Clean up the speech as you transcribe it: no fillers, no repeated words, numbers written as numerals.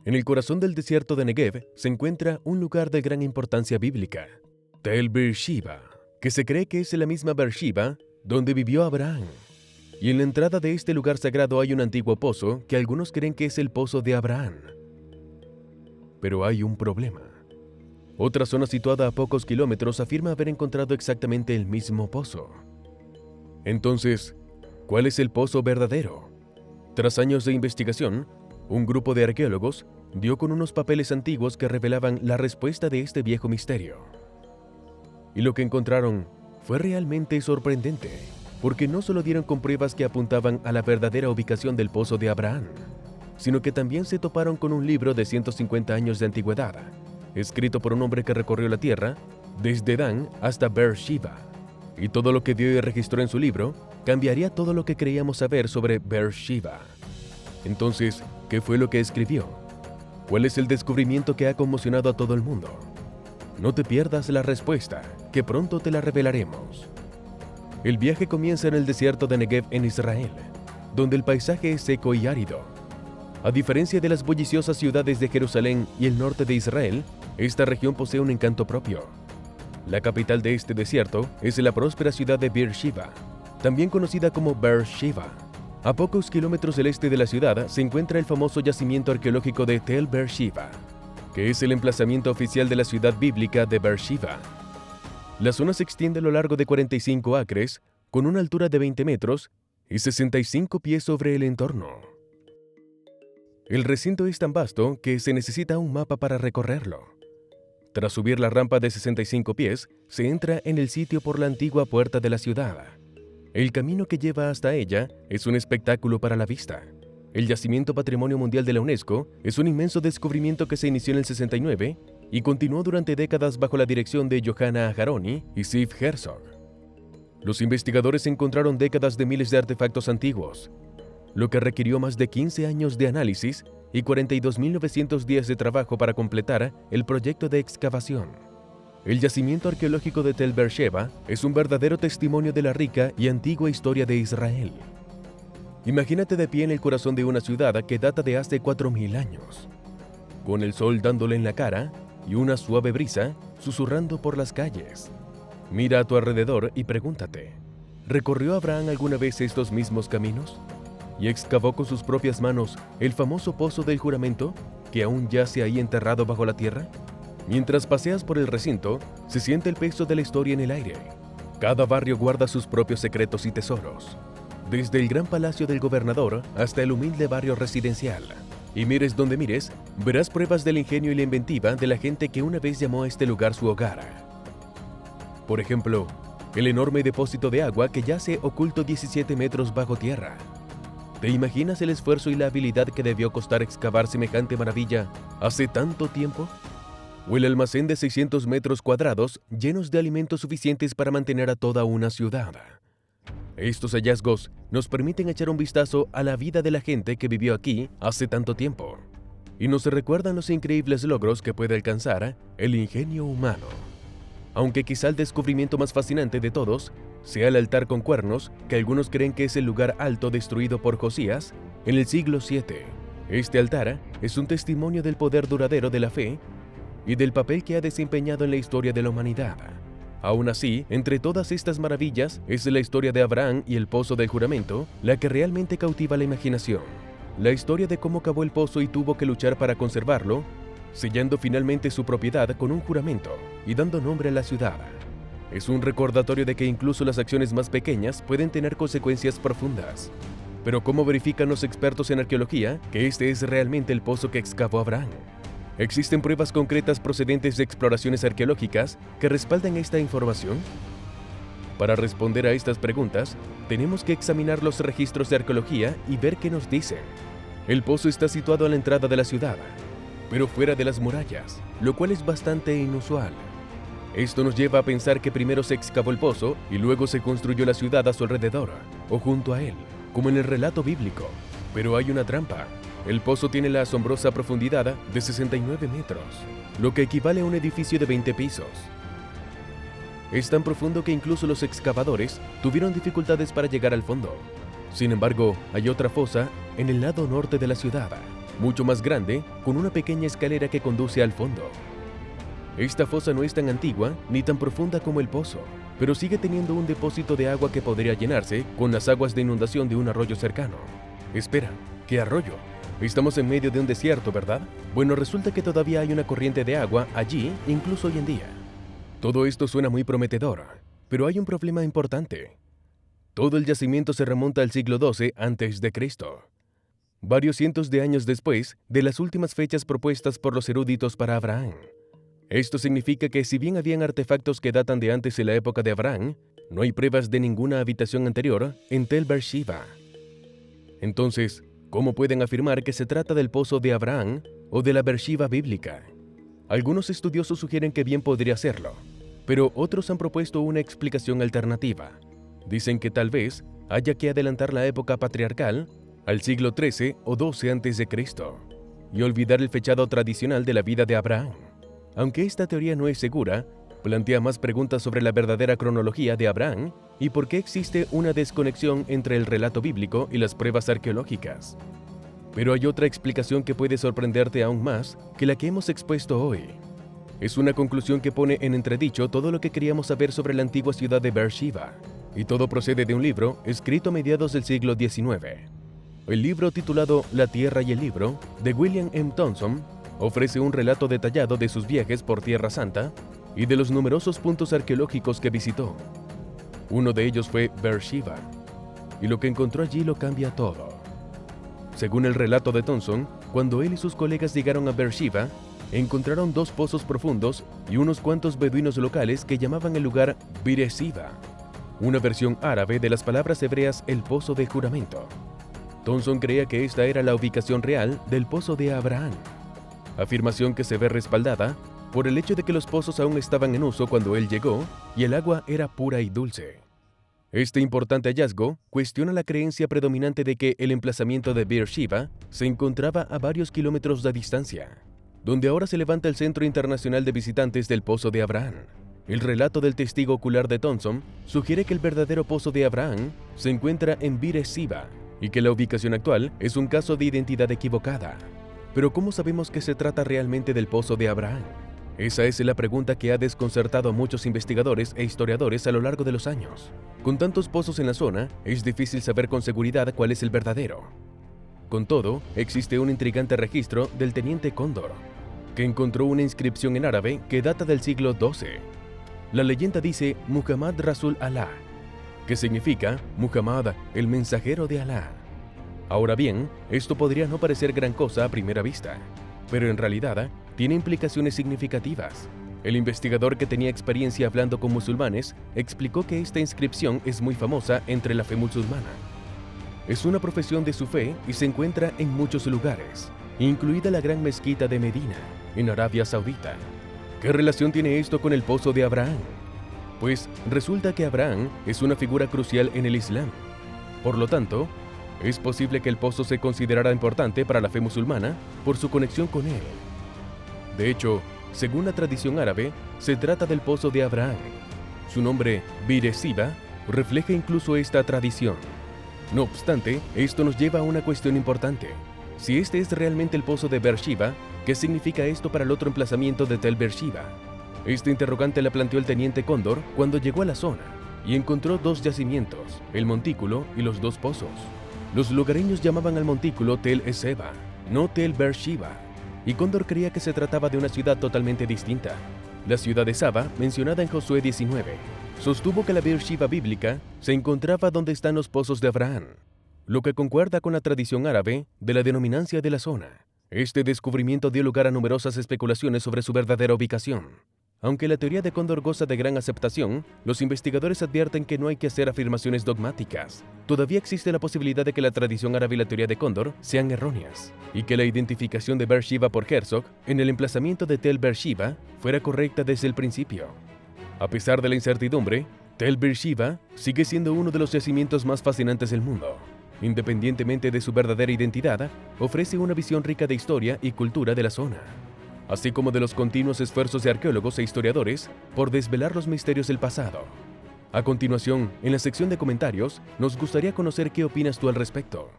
En el corazón del desierto de Negev se encuentra un lugar de gran importancia bíblica, Tel Beersheba, que se cree que es la misma Beersheba donde vivió Abraham. Y en la entrada de este lugar sagrado hay un antiguo pozo que algunos creen que es el pozo de Abraham. Pero hay un problema. Otra zona situada a pocos kilómetros afirma haber encontrado exactamente el mismo pozo. Entonces, ¿cuál es el pozo verdadero? Tras años de investigación, un grupo de arqueólogos dio con unos papeles antiguos que revelaban la respuesta de este viejo misterio. Y lo que encontraron fue realmente sorprendente, porque no solo dieron con pruebas que apuntaban a la verdadera ubicación del pozo de Abraham, sino que también se toparon con un libro de 150 años de antigüedad, escrito por un hombre que recorrió la tierra desde Dan hasta Beersheba. Y todo lo que vio y registró en su libro cambiaría todo lo que creíamos saber sobre Beersheba. Entonces, ¿qué fue lo que escribió? ¿Cuál es el descubrimiento que ha conmocionado a todo el mundo? No te pierdas la respuesta, que pronto te la revelaremos. El viaje comienza en el desierto de Negev en Israel, donde el paisaje es seco y árido. A diferencia de las bulliciosas ciudades de Jerusalén y el norte de Israel, esta región posee un encanto propio. La capital de este desierto es la próspera ciudad de Beersheba, también conocida como Beersheba. A pocos kilómetros del este de la ciudad se encuentra el famoso yacimiento arqueológico de Tel Beersheba, que es el emplazamiento oficial de la ciudad bíblica de Beersheba. La zona se extiende a lo largo de 45 acres, con una altura de 20 metros y 65 pies sobre el entorno. El recinto es tan vasto que se necesita un mapa para recorrerlo. Tras subir la rampa de 65 pies, se entra en el sitio por la antigua puerta de la ciudad. El camino que lleva hasta ella es un espectáculo para la vista. El yacimiento Patrimonio Mundial de la UNESCO es un inmenso descubrimiento que se inició en el 69 y continuó durante décadas bajo la dirección de Johanna Aharoni y Ziv Herzog. Los investigadores encontraron décadas de miles de artefactos antiguos, lo que requirió más de 15 años de análisis y 42.900 días de trabajo para completar el proyecto de excavación. El yacimiento arqueológico de Tel Beersheba es un verdadero testimonio de la rica y antigua historia de Israel. Imagínate de pie en el corazón de una ciudad que data de hace 4.000 años, con el sol dándole en la cara y una suave brisa susurrando por las calles. Mira a tu alrededor y pregúntate, ¿recorrió Abraham alguna vez estos mismos caminos? ¿Y excavó con sus propias manos el famoso pozo del juramento que aún yace ahí enterrado bajo la tierra? Mientras paseas por el recinto, se siente el peso de la historia en el aire. Cada barrio guarda sus propios secretos y tesoros, desde el gran palacio del gobernador hasta el humilde barrio residencial. Y mires donde mires, verás pruebas del ingenio y la inventiva de la gente que una vez llamó a este lugar su hogar. Por ejemplo, el enorme depósito de agua que yace oculto 17 metros bajo tierra. ¿Te imaginas el esfuerzo y la habilidad que debió costar excavar semejante maravilla hace tanto tiempo? ¿O el almacén de 600 metros cuadrados llenos de alimentos suficientes para mantener a toda una ciudad? Estos hallazgos nos permiten echar un vistazo a la vida de la gente que vivió aquí hace tanto tiempo, y nos recuerdan los increíbles logros que puede alcanzar el ingenio humano. Aunque quizá el descubrimiento más fascinante de todos sea el altar con cuernos, que algunos creen que es el lugar alto destruido por Josías en el siglo VII. Este altar es un testimonio del poder duradero de la fe y del papel que ha desempeñado en la historia de la humanidad. Aún así, entre todas estas maravillas, es la historia de Abraham y el pozo del juramento la que realmente cautiva la imaginación. La historia de cómo cavó el pozo y tuvo que luchar para conservarlo, sellando finalmente su propiedad con un juramento y dando nombre a la ciudad. Es un recordatorio de que incluso las acciones más pequeñas pueden tener consecuencias profundas. Pero ¿cómo verifican los expertos en arqueología que este es realmente el pozo que excavó Abraham? ¿Existen pruebas concretas procedentes de exploraciones arqueológicas que respaldan esta información? Para responder a estas preguntas, tenemos que examinar los registros de arqueología y ver qué nos dicen. El pozo está situado a la entrada de la ciudad, pero fuera de las murallas, lo cual es bastante inusual. Esto nos lleva a pensar que primero se excavó el pozo y luego se construyó la ciudad a su alrededor, o junto a él, como en el relato bíblico. Pero hay una trampa. El pozo tiene la asombrosa profundidad de 69 metros, lo que equivale a un edificio de 20 pisos. Es tan profundo que incluso los excavadores tuvieron dificultades para llegar al fondo. Sin embargo, hay otra fosa en el lado norte de la ciudad, mucho más grande, con una pequeña escalera que conduce al fondo. Esta fosa no es tan antigua ni tan profunda como el pozo, pero sigue teniendo un depósito de agua que podría llenarse con las aguas de inundación de un arroyo cercano. Espera, ¿qué arroyo? Estamos en medio de un desierto, ¿verdad? Bueno, resulta que todavía hay una corriente de agua allí, incluso hoy en día. Todo esto suena muy prometedor, pero hay un problema importante. Todo el yacimiento se remonta al siglo XII a.C., varios cientos de años después de las últimas fechas propuestas por los eruditos para Abraham. Esto significa que si bien habían artefactos que datan de antes de la época de Abraham, no hay pruebas de ninguna habitación anterior en Tel Beersheba. Entonces, ¿cómo pueden afirmar que se trata del pozo de Abraham o de la Beersheba bíblica? Algunos estudiosos sugieren que bien podría serlo, pero otros han propuesto una explicación alternativa. Dicen que tal vez haya que adelantar la época patriarcal al siglo XIII o XII a.C. y olvidar el fechado tradicional de la vida de Abraham. Aunque esta teoría no es segura, plantea más preguntas sobre la verdadera cronología de Abraham y por qué existe una desconexión entre el relato bíblico y las pruebas arqueológicas. Pero hay otra explicación que puede sorprenderte aún más que la que hemos expuesto hoy. Es una conclusión que pone en entredicho todo lo que queríamos saber sobre la antigua ciudad de Beersheba, y todo procede de un libro escrito a mediados del siglo XIX. El libro titulado La Tierra y el Libro, de William M. Thompson, ofrece un relato detallado de sus viajes por Tierra Santa y de los numerosos puntos arqueológicos que visitó. Uno de ellos fue Beersheba, y lo que encontró allí lo cambia todo. Según el relato de Thompson, cuando él y sus colegas llegaron a Beersheba, encontraron 2 pozos profundos y unos cuantos beduinos locales que llamaban el lugar Beersheba, una versión árabe de las palabras hebreas el pozo de juramento. Thompson creía que esta era la ubicación real del pozo de Abraham, afirmación que se ve respaldada por el hecho de que los pozos aún estaban en uso cuando él llegó y el agua era pura y dulce. Este importante hallazgo cuestiona la creencia predominante de que el emplazamiento de Beersheba se encontraba a varios kilómetros de distancia, donde ahora se levanta el Centro Internacional de Visitantes del Pozo de Abraham. El relato del testigo ocular de Thompson sugiere que el verdadero pozo de Abraham se encuentra en Beersheba y que la ubicación actual es un caso de identidad equivocada. Pero ¿cómo sabemos que se trata realmente del pozo de Abraham? Esa es la pregunta que ha desconcertado a muchos investigadores e historiadores a lo largo de los años. Con tantos pozos en la zona, es difícil saber con seguridad cuál es el verdadero. Con todo, existe un intrigante registro del teniente Cóndor, que encontró una inscripción en árabe que data del siglo XII. La leyenda dice Muhammad Rasul Allah, que significa Muhammad, el mensajero de Alá. Ahora bien, esto podría no parecer gran cosa a primera vista, pero en realidad tiene implicaciones significativas. El investigador que tenía experiencia hablando con musulmanes explicó que esta inscripción es muy famosa entre la fe musulmana. Es una profesión de su fe y se encuentra en muchos lugares, incluida la gran mezquita de Medina, en Arabia Saudita. ¿Qué relación tiene esto con el pozo de Abraham? Pues resulta que Abraham es una figura crucial en el Islam. Por lo tanto, es posible que el pozo se considerara importante para la fe musulmana por su conexión con él. De hecho, según la tradición árabe, se trata del pozo de Abraham. Su nombre, Beersheba, refleja incluso esta tradición. No obstante, esto nos lleva a una cuestión importante. Si este es realmente el pozo de Beersheba, ¿qué significa esto para el otro emplazamiento de Tel Beersheba? Este interrogante la planteó el teniente Cóndor cuando llegó a la zona y encontró 2 yacimientos, el montículo y los 2 pozos. Los lugareños llamaban al montículo Tel Eseba, no Tel Beersheba, y Cóndor creía que se trataba de una ciudad totalmente distinta. La ciudad de Saba, mencionada en Josué 19, sostuvo que la Beersheba bíblica se encontraba donde están los pozos de Abraham, lo que concuerda con la tradición árabe de la denominancia de la zona. Este descubrimiento dio lugar a numerosas especulaciones sobre su verdadera ubicación. Aunque la teoría de Cóndor goza de gran aceptación, los investigadores advierten que no hay que hacer afirmaciones dogmáticas. Todavía existe la posibilidad de que la tradición árabe y la teoría de Cóndor sean erróneas, y que la identificación de Beersheba por Herzog en el emplazamiento de Tel Beersheba fuera correcta desde el principio. A pesar de la incertidumbre, Tel Beersheba sigue siendo uno de los yacimientos más fascinantes del mundo. Independientemente de su verdadera identidad, ofrece una visión rica de historia y cultura de la zona, así como de los continuos esfuerzos de arqueólogos e historiadores por desvelar los misterios del pasado. A continuación, en la sección de comentarios, nos gustaría conocer qué opinas tú al respecto.